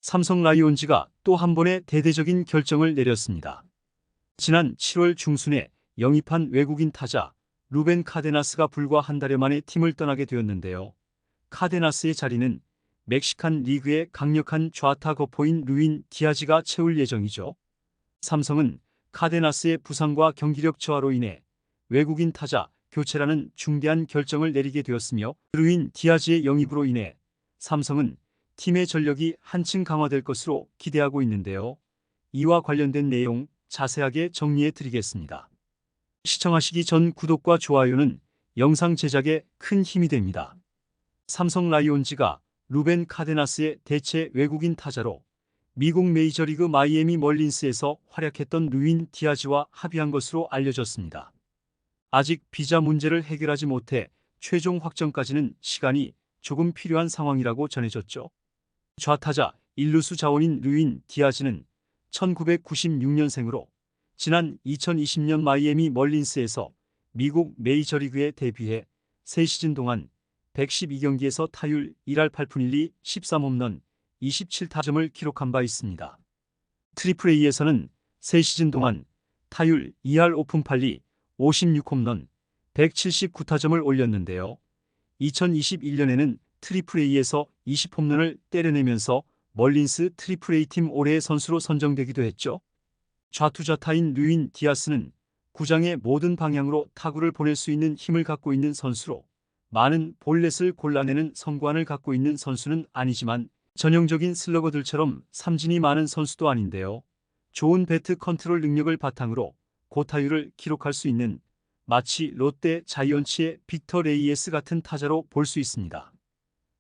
삼성 라이온즈가 또 한 번의 대대적인 결정을 내렸습니다. 지난 7월 중순에 영입한 외국인 타자 루벤 카데나스가 불과 한 달여 만에 팀을 떠나게 되었는데요. 카데나스의 자리는 멕시칸 리그의 강력한 좌타 거포인 루인 디아즈가 채울 예정이죠. 삼성은 카데나스의 부상과 경기력 저하로 인해 외국인 타자 교체라는 중대한 결정을 내리게 되었으며, 루인 디아즈의 영입으로 인해 삼성은 팀의 전력이 한층 강화될 것으로 기대하고 있는데요. 이와 관련된 내용 자세하게 정리해 드리겠습니다. 시청하시기 전 구독과 좋아요는 영상 제작에 큰 힘이 됩니다. 삼성 라이온즈가 루벤 카데나스의 대체 외국인 타자로 미국 메이저리그 마이애미 멀린스에서 활약했던 루인 디아즈와 합의한 것으로 알려졌습니다. 아직 비자 문제를 해결하지 못해 최종 확정까지는 시간이 조금 필요한 상황이라고 전해졌죠. 좌타자 1루수 자원인 루인 디아즈는 1996년생으로 지난 2020년 마이애미 멀린스에서 미국 메이저리그에 데뷔해 3시즌 동안 112경기에서 타율 1할 8푼 1리 13홈런 27타점을 기록한 바 있습니다. 트리플A에서는 3시즌 동안 타율 2할 5푼 8리 56홈런 179타점을 올렸는데요. 2021년에는 트리플A에서 20홈런을 때려내면서 멀린스 트리플A팀 올해의 선수로 선정되기도 했죠. 좌투좌타인 루인 디아스는 구장의 모든 방향으로 타구를 보낼 수 있는 힘을 갖고 있는 선수로, 많은 볼넷을 골라내는 성관을 갖고 있는 선수는 아니지만 전형적인 슬러거들처럼 삼진이 많은 선수도 아닌데요. 좋은 배트 컨트롤 능력을 바탕으로 고타율을 기록할 수 있는, 마치 롯데 자이언츠의 빅터 레이에스 같은 타자로 볼 수 있습니다.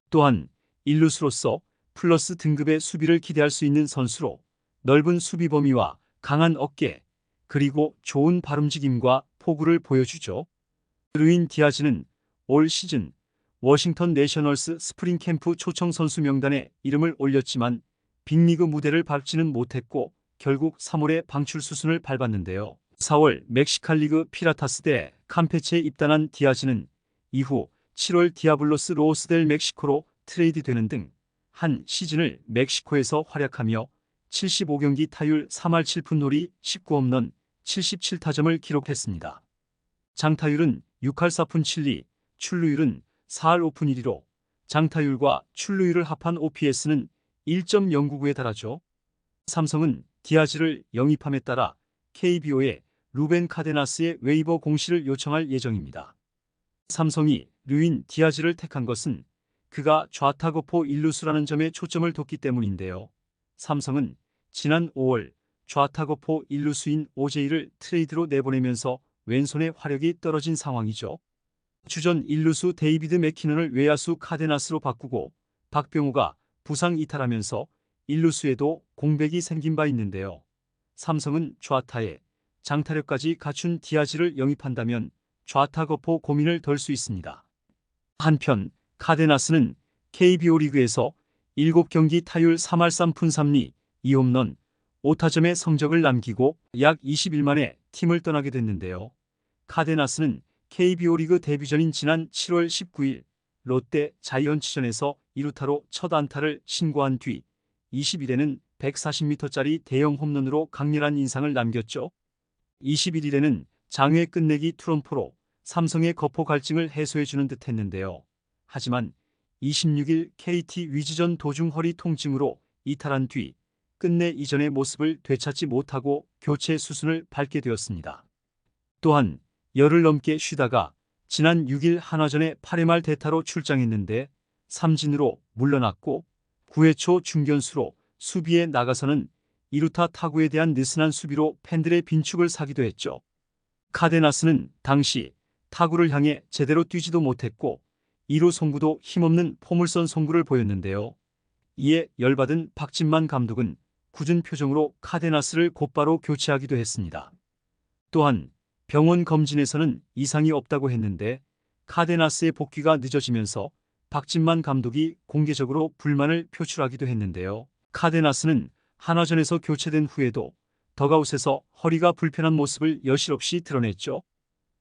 또한 1루수로서 플러스 등급의 수비를 기대할 수 있는 선수로, 넓은 수비 범위와 강한 어깨, 그리고 좋은 발움직임과 포구를 보여주죠. 루인 디아즈는 올 시즌 워싱턴 내셔널스 스프링 캠프 초청 선수 명단에 이름을 올렸지만 빅리그 무대를 밟지는 못했고 결국 3월에 방출 수순을 밟았는데요. 4월 멕시칸 리그 피라타스 대 campeche에 입단한 디아즈는 이후 7월 디아블로스 로스 델 멕시코로 트레이드되는 등 한 시즌을 멕시코에서 활약하며 75경기 타율 3할 7푼 9리 19홈런 77타점을 기록했습니다. 장타율은 6할 4푼 7리, 출루율은 4할 5푼 1리로 장타율과 출루율을 합한 OPS는 1.099에 달하죠. 삼성은 디아즈를 영입함에 따라 KBO에 루벤 카데나스의 웨이버 공시를 요청할 예정입니다. 삼성이 루인 디아즈를 택한 것은 그가 좌타거포 1루수라는 점에 초점을 뒀기 때문인데요. 삼성은 지난 5월 좌타거포 1루수인 OJ를 트레이드로 내보내면서 왼손의 화력이 떨어진 상황이죠. 주전 1루수 데이비드 맥키넌을 외야수 카데나스로 바꾸고 박병호가 부상 이탈하면서 1루수에도 공백이 생긴 바 있는데요. 삼성은 좌타에 장타력까지 갖춘 디아즈를 영입한다면 좌타거포 고민을 덜 수 있습니다. 한편 카데나스는 KBO 리그에서 7경기 타율 3할 3푼 3리 2홈런 5타점의 성적을 남기고 약 20일 만에 팀을 떠나게 됐는데요. 카데나스는 KBO 리그 데뷔전인 지난 7월 19일 롯데 자이언츠전에서 2루타로 첫 안타를 신고한 뒤 20일에는 140m짜리 대형 홈런으로 강렬한 인상을 남겼죠. 21일에는 장외 끝내기 투런포로 삼성의 거포 갈증을 해소해주는 듯 했는데요. 하지만 26일 KT 위즈전 도중 허리 통증으로 이탈한 뒤 끝내 이전의 모습을 되찾지 못하고 교체 수순을 밟게 되었습니다. 또한 열흘 넘게 쉬다가 지난 6일 한화전에 8회 말 대타로 출장했는데 삼진으로 물러났고 9회 초 중견수로 수비에 나가서는 2루타 타구에 대한 느슨한 수비로 팬들의 빈축을 사기도 했죠. 카데나스는 당시 타구를 향해 제대로 뛰지도 못했고 2루 송구도 힘없는 포물선 송구를 보였는데요. 이에 열받은 박진만 감독은 굳은 표정으로 카데나스를 곧바로 교체하기도 했습니다. 또한 병원 검진에서는 이상이 없다고 했는데 카데나스의 복귀가 늦어지면서 박진만 감독이 공개적으로 불만을 표출하기도 했는데요. 카데나스는 한화전에서 교체된 후에도 덕아웃에서 허리가 불편한 모습을 여실없이 드러냈죠.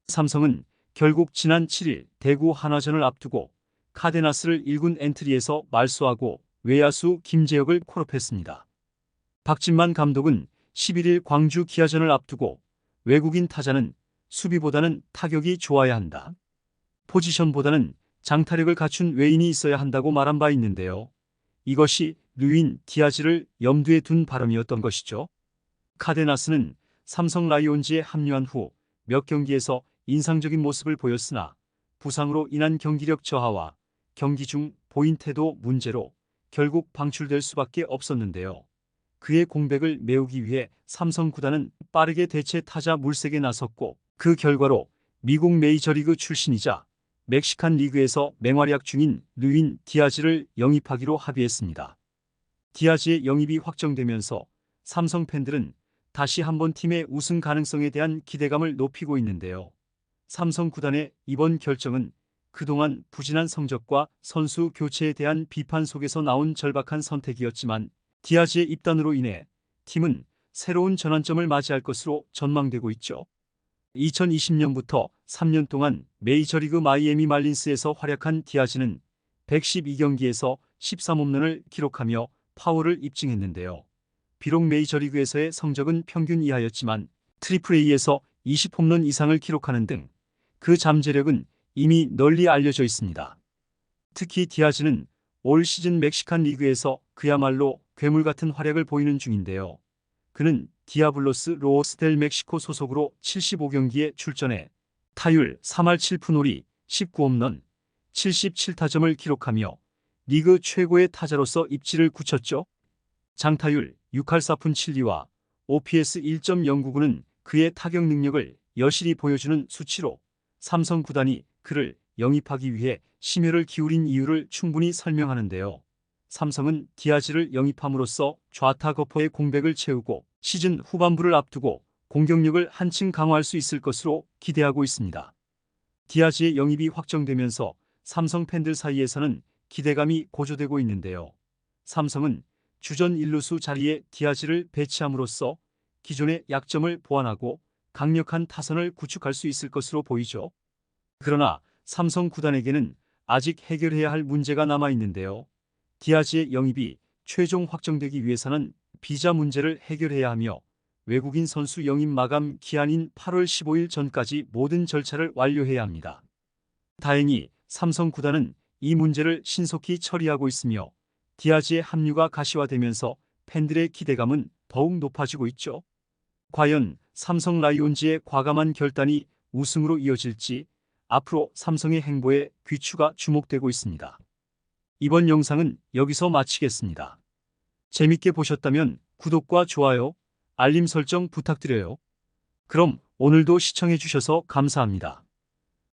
삼성은 결국 지난 7일 대구 한화전을 앞두고 카데나스를 1군 엔트리에서 말소하고 외야수 김재혁을 콜업했습니다. 박진만 감독은 11일 광주 기아전을 앞두고 외국인 타자는 수비보다는 타격이 좋아야 한다. 포지션보다는 장타력을 갖춘 외인이 있어야 한다고 말한 바 있는데요. 이것이 루인 디아즈를 염두에 둔 발언이었던 것이죠. 카데나스는 삼성 라이온즈에 합류한 후 몇 경기에서 인상적인 모습을 보였으나 부상으로 인한 경기력 저하와 경기 중 보인 태도 문제로 결국 방출될 수밖에 없었는데요. 그의 공백을 메우기 위해 삼성 구단은 빠르게 대체 타자 물색에 나섰고 그 결과로 미국 메이저리그 출신이자 멕시칸 리그에서 맹활약 중인 루인 디아즈를 영입하기로 합의했습니다. 디아즈의 영입이 확정되면서 삼성 팬들은 다시 한번 팀의 우승 가능성에 대한 기대감을 높이고 있는데요. 삼성 구단의 이번 결정은 그동안 부진한 성적과 선수 교체에 대한 비판 속에서 나온 절박한 선택이었지만 디아즈의 입단으로 인해 팀은 새로운 전환점을 맞이할 것으로 전망되고 있죠. 2020년부터 3년 동안 메이저리그 마이애미 말린스에서 활약한 디아즈는 112경기에서 13홈런을 기록하며 파워를 입증했는데요. 비록 메이저리그에서의 성적은 평균 이하였지만 트리플A에서 20홈런 이상을 기록하는 등 그 잠재력은 이미 널리 알려져 있습니다. 특히 디아즈는 올 시즌 멕시칸 리그에서 그야말로 괴물 같은 활약을 보이는 중인데요. 그는 디아블로스 로스 델 멕시코 소속으로 75경기에 출전해 타율 3할 7푼 5리 19홈런 77타점을 기록하며 리그 최고의 타자로서 입지를 굳혔죠. 장타율 6할 4푼 7리와 OPS 1.099는 그의 타격 능력을 여실히 보여주는 수치로 삼성 구단이 그를 영입하기 위해 심혈을 기울인 이유를 충분히 설명하는데요. 삼성은 디아즈를 영입함으로써 좌타 거포의 공백을 채우고 시즌 후반부를 앞두고 공격력을 한층 강화할 수 있을 것으로 기대하고 있습니다. 디아즈의 영입이 확정되면서 삼성 팬들 사이에서는 기대감이 고조되고 있는데요. 삼성은 주전 1루수 자리에 디아즈를 배치함으로써 기존의 약점을 보완하고 강력한 타선을 구축할 수 있을 것으로 보이죠. 그러나 삼성 구단에게는 아직 해결해야 할 문제가 남아 있는데요. 디아즈의 영입이 최종 확정되기 위해서는 비자 문제를 해결해야 하며 외국인 선수 영입 마감 기한인 8월 15일 전까지 모든 절차를 완료해야 합니다. 다행히 삼성 구단은 이 문제를 신속히 처리하고 있으며 디아즈의 합류가 가시화되면서 팬들의 기대감은 더욱 높아지고 있죠. 과연 삼성 라이온즈의 과감한 결단이 우승으로 이어질지 앞으로 삼성의 행보에 귀추가 주목되고 있습니다. 이번 영상은 여기서 마치겠습니다. 재밌게 보셨다면 구독과 좋아요, 알림 설정 부탁드려요. 그럼 오늘도 시청해 주셔서 감사합니다.